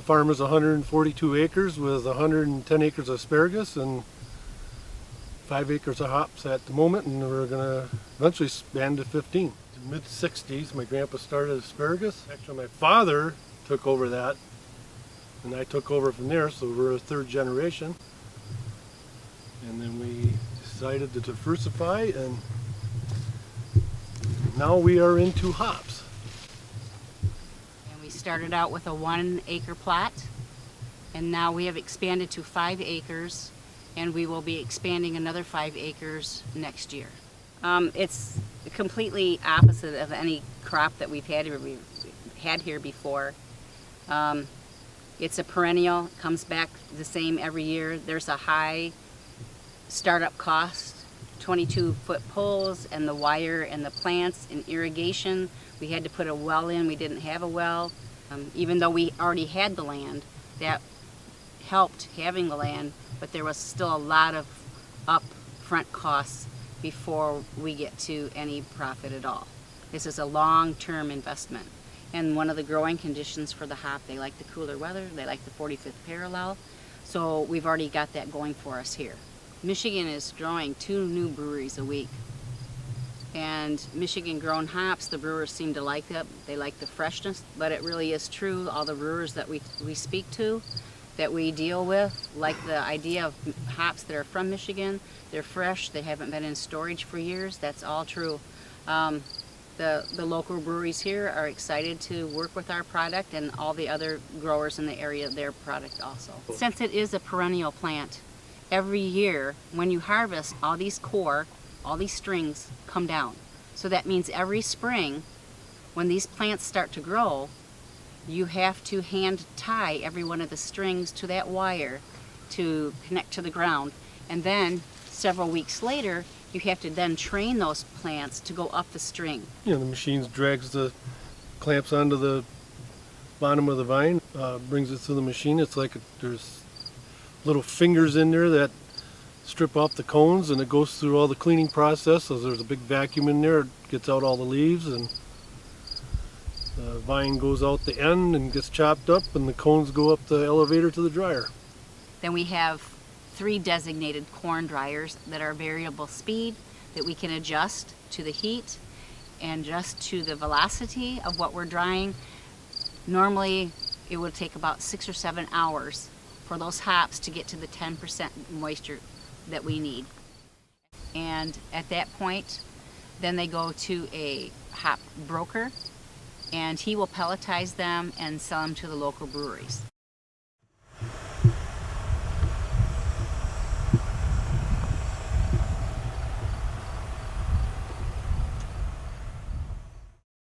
the farm is 142 acres with 110 acres of asparagus and 5 acres of hops at the moment, and we're going to eventually expand to 15. In the mid-60s, my grandpa started asparagus. Actually, my father took over that, and I took over from there, so we're a third generation. And then we decided to diversify, and now we are into hops. And we started out with a 1 acre plot, and now we have expanded to 5 acres, and we will be expanding another 5 acres next year. It's completely opposite of any crop that we've had here before. It's a perennial, comes back the same every year. There's a high startup cost, 22-foot poles and the wire and the plants and irrigation. We had to put a well in, we didn't have a well. Even though we already had the land, that helped having the land, but there was still a lot of upfront costs before we get to any profit at all. This is a long-term investment. And one of the growing conditions for the hop, they like the cooler weather, they like the 45th parallel, so we've already got that going for us here. Michigan is growing 2 new breweries a week. And Michigan grown hops, the brewers seem to like that. They like the freshness, but it really is true. All the brewers that we speak to, that we deal with, like the idea of hops that are from Michigan. They're fresh, they haven't been in storage for years. That's all true. The local breweries here are excited to work with our product, and all the other growers in the area, their product also. Since it is a perennial plant, every year when you harvest, all these strings come down. So that means every spring, when these plants start to grow, you have to hand tie every one of the strings to that wire to connect to the ground. And then several weeks later, you have to then train those plants to go up the string. You know, the machine drags the clamps onto the bottom of the vine, brings it through the machine. It's like there's little fingers in there that strip off the cones, and it goes through all the cleaning process. So there's a big vacuum in there, it gets out all the leaves, and the vine goes out the end and gets chopped up, and the cones go up the elevator to the dryer. Then we have 3 designated corn dryers that are variable speed that we can adjust to the heat and just to the velocity of what we're drying. Normally it would take about 6 or 7 hours for those hops to get to the 10% moisture that we need. And at that point, then they go to a hop broker, and he will pelletize them and sell them to the local breweries.